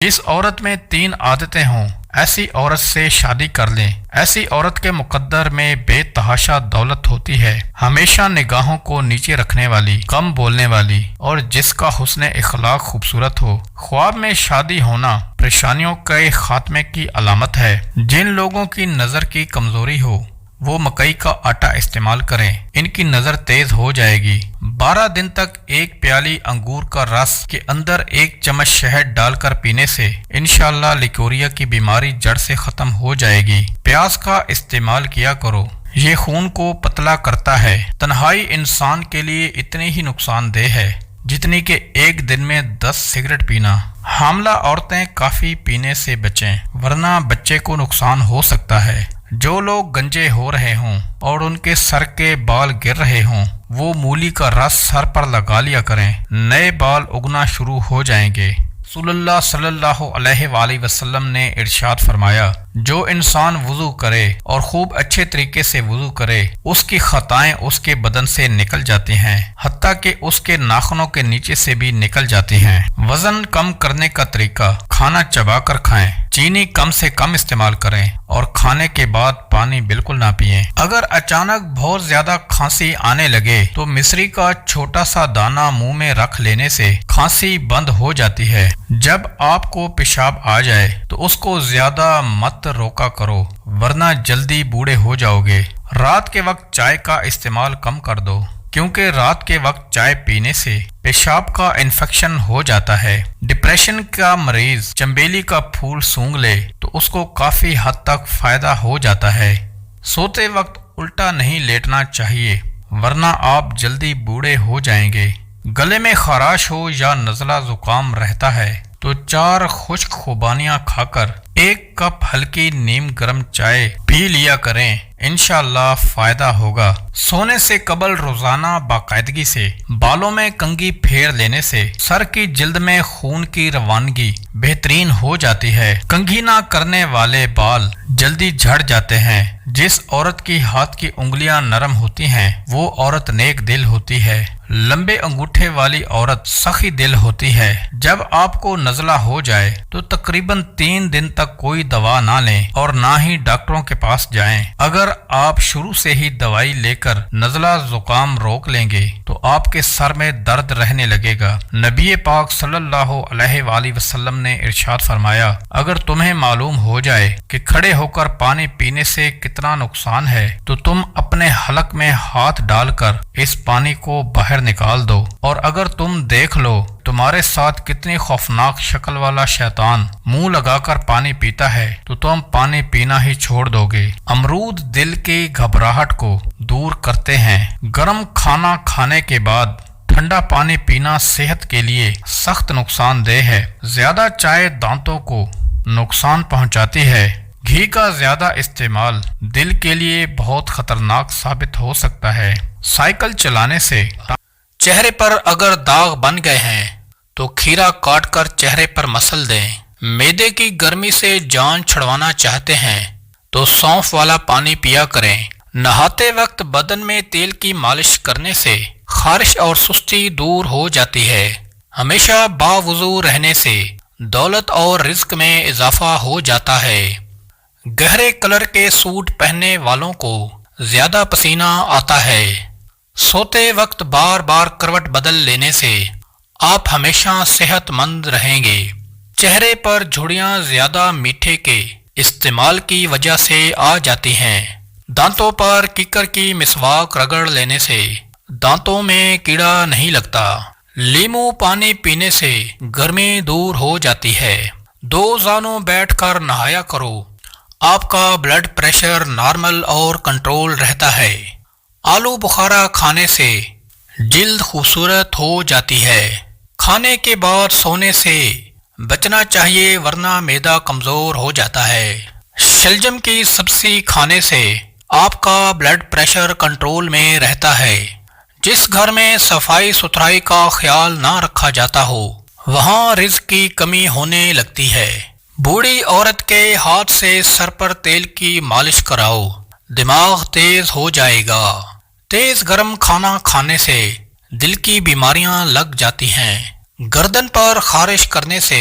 جس عورت میں 3 عادتیں ہوں ایسی عورت سے شادی کر لیں۔ ایسی عورت کے مقدر میں بے تحاشا دولت ہوتی ہے، ہمیشہ نگاہوں کو نیچے رکھنے والی، کم بولنے والی، اور جس کا حسن اخلاق خوبصورت ہو۔ خواب میں شادی ہونا پریشانیوں کے خاتمے کی علامت ہے۔ جن لوگوں کی نظر کی کمزوری ہو وہ مکئی کا آٹا استعمال کریں، ان کی نظر تیز ہو جائے گی۔ 12 دن تک ایک پیالی انگور کا رس کے اندر 1 چمچ شہد ڈال کر پینے سے انشاءاللہ لیکوریا کی بیماری جڑ سے ختم ہو جائے گی۔ پیاز کا استعمال کیا کرو، یہ خون کو پتلا کرتا ہے۔ تنہائی انسان کے لیے اتنی ہی نقصان دہ ہے جتنی کہ ایک دن میں 10 سگریٹ پینا۔ حاملہ عورتیں کافی پینے سے بچیں ورنہ بچے کو نقصان ہو سکتا ہے۔ جو لوگ گنجے ہو رہے ہوں اور ان کے سر کے بال گر رہے ہوں وہ مولی کا رس سر پر لگا لیا کریں، نئے بال اگنا شروع ہو جائیں گے۔ رسول اللہ صلی اللہ علیہ وآلہ وسلم نے ارشاد فرمایا، جو انسان وضو کرے اور خوب اچھے طریقے سے وضو کرے اس کی خطائیں اس کے بدن سے نکل جاتی ہیں، حتیٰ کہ اس کے ناخنوں کے نیچے سے بھی نکل جاتی ہیں۔ وزن کم کرنے کا طریقہ، کھانا چبا کر کھائیں، چینی کم سے کم استعمال کریں اور کھانے کے بعد پانی بالکل نہ پئیں۔ اگر اچانک بہت زیادہ کھانسی آنے لگے تو مصری کا چھوٹا سا دانہ منہ میں رکھ لینے سے کھانسی بند ہو جاتی ہے۔ جب آپ کو پیشاب آ جائے تو اس کو زیادہ مت روکا کرو ورنہ جلدی بوڑھے ہو جاؤ گے۔ رات کے وقت چائے کا استعمال کم کر دو کیونکہ رات کے وقت چائے پینے سے پیشاب کا انفیکشن ہو جاتا ہے۔ ڈپریشن کا مریض چنبیلی کا پھول سونگھ لے تو اس کو کافی حد تک فائدہ ہو جاتا ہے۔ سوتے وقت الٹا نہیں لیٹنا چاہیے ورنہ آپ جلدی بوڑھے ہو جائیں گے۔ گلے میں خراش ہو یا نزلہ زکام رہتا ہے تو 4 خشک خوبانیاں کھا کر 1 کپ ہلکی نیم گرم چائے پی لیا کریں، انشاءاللہ فائدہ ہوگا۔ سونے سے قبل روزانہ باقاعدگی سے بالوں میں کنگھی پھیر لینے سے سر کی جلد میں خون کی روانگی بہترین ہو جاتی ہے۔ کنگھی نہ کرنے والے بال جلدی جھڑ جاتے ہیں۔ جس عورت کی ہاتھ کی انگلیاں نرم ہوتی ہیں وہ عورت نیک دل ہوتی ہے۔ لمبے انگوٹھے والی عورت سخی دل ہوتی ہے۔ جب آپ کو نزلہ ہو جائے تو تقریباً 3 دن تک کوئی دوا نہ لیں اور نہ ہی ڈاکٹروں کے پاس جائیں۔ اگر آپ شروع سے ہی دوائی لے کر نزلہ زکام روک لیں گے تو آپ کے سر میں درد رہنے لگے گا۔ نبی پاک صلی اللہ علیہ وآلہ وسلم نے ارشاد فرمایا، اگر تمہیں معلوم ہو جائے کہ کھڑے ہو کر پانی پینے سے کتنا نقصان ہے تو تم اپنے حلق میں ہاتھ ڈال کر اس پانی کو باہر نکال دو، اور اگر تم دیکھ لو تمہارے ساتھ کتنی خوفناک شکل والا شیطان منہ لگا کر پانی پیتا ہے تو تم پانی پینا ہی چھوڑ دو گے۔ امرود دل کی گھبراہٹ کو دور کرتے ہیں۔ گرم کھانا کھانے کے بعد ٹھنڈا پانی پینا صحت کے لیے سخت نقصان دہ ہے۔ زیادہ چائے دانتوں کو نقصان پہنچاتی ہے۔ گھی کا زیادہ استعمال دل کے لیے بہت خطرناک ثابت ہو سکتا ہے۔ سائیکل چلانے سے چہرے پر اگر داغ بن گئے ہیں تو کھیرا کاٹ کر چہرے پر مسل دیں۔ معدے کی گرمی سے جان چھڑوانا چاہتے ہیں تو سونف والا پانی پیا کریں۔ نہاتے وقت بدن میں تیل کی مالش کرنے سے خارش اور سستی دور ہو جاتی ہے۔ ہمیشہ باوضو رہنے سے دولت اور رزق میں اضافہ ہو جاتا ہے۔ گہرے کلر کے سوٹ پہننے والوں کو زیادہ پسینہ آتا ہے۔ سوتے وقت بار بار کروٹ بدل لینے سے آپ ہمیشہ صحت مند رہیں گے۔ چہرے پر جھڑیاں زیادہ میٹھے کے استعمال کی وجہ سے آ جاتی ہیں۔ دانتوں پر کیکر کی مسواک رگڑ لینے سے دانتوں میں کیڑا نہیں لگتا۔ لیمو پانی پینے سے گرمی دور ہو جاتی ہے۔ 2 زانوں بیٹھ کر نہایا کرو، آپ کا بلڈ پریشر نارمل اور کنٹرول رہتا ہے۔ آلو بخارا کھانے سے جلد خوبصورت ہو جاتی ہے۔ کھانے کے بعد سونے سے بچنا چاہیے ورنہ معدہ کمزور ہو جاتا ہے۔ شلجم کی سبزی کھانے سے آپ کا بلڈ پریشر کنٹرول میں رہتا ہے۔ جس گھر میں صفائی ستھرائی کا خیال نہ رکھا جاتا ہو وہاں رزق کی کمی ہونے لگتی ہے۔ بوڑھی عورت کے ہاتھ سے سر پر تیل کی مالش کراؤ، دماغ تیز ہو جائے گا۔ تیز گرم کھانا کھانے سے دل کی بیماریاں لگ جاتی ہیں۔ گردن پر خارش کرنے سے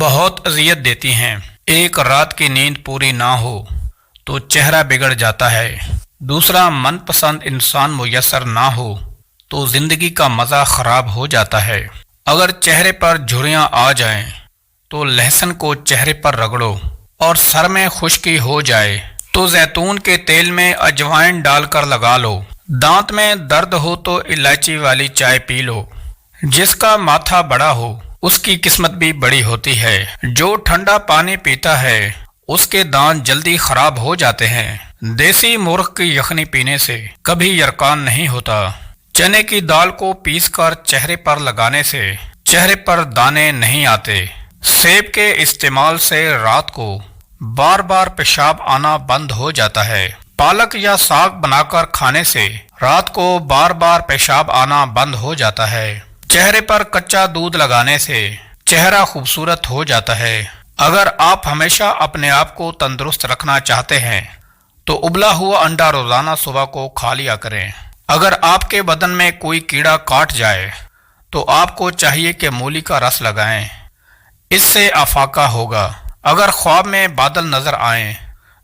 بہت اذیت دیتی ہیں۔ ایک رات کی نیند پوری نہ ہو تو چہرہ بگڑ جاتا ہے، دوسرا من پسند انسان میسر نہ ہو تو زندگی کا مزہ خراب ہو جاتا ہے۔ اگر چہرے پر جھریاں آ جائیں تو لہسن کو چہرے پر رگڑو، اور سر میں خشکی ہو جائے تو زیتون کے تیل میں اجوائن ڈال کر لگا لو۔ دانت میں درد ہو تو الائچی والی چائے پی لو۔ جس کا ماتھا بڑا ہو اس کی قسمت بھی بڑی ہوتی ہے۔ جو ٹھنڈا پانی پیتا ہے اس کے دانت جلدی خراب ہو جاتے ہیں۔ دیسی مرغ کی یخنی پینے سے کبھی یرقان نہیں ہوتا۔ چنے کی دال کو پیس کر چہرے پر لگانے سے چہرے پر دانے نہیں آتے۔ سیب کے استعمال سے رات کو بار بار پیشاب آنا بند ہو جاتا ہے۔ پالک یا ساگ بنا کر کھانے سے رات کو بار بار پیشاب آنا بند ہو جاتا ہے۔ چہرے پر کچا دودھ لگانے سے چہرہ خوبصورت ہو جاتا ہے۔ اگر آپ ہمیشہ اپنے آپ کو تندرست رکھنا چاہتے ہیں تو ابلا ہوا انڈا روزانہ صبح کو کھا لیا کریں۔ اگر آپ کے بدن میں کوئی کیڑا کاٹ جائے تو آپ کو چاہیے کہ مولی کا رس لگائیں، اس سے افاقہ ہوگا۔ اگر خواب میں بادل نظر آئیں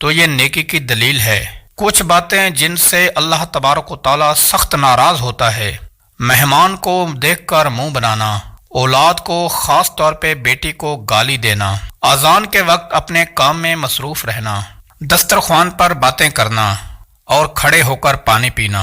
تو یہ نیکی کی دلیل ہے۔ کچھ باتیں جن سے اللہ تبارک و تعالی سخت ناراض ہوتا ہے: مہمان کو دیکھ کر منہ بنانا، اولاد کو خاص طور پہ بیٹی کو گالی دینا، اذان کے وقت اپنے کام میں مصروف رہنا، دسترخوان پر باتیں کرنا اور کھڑے ہو کر پانی پینا۔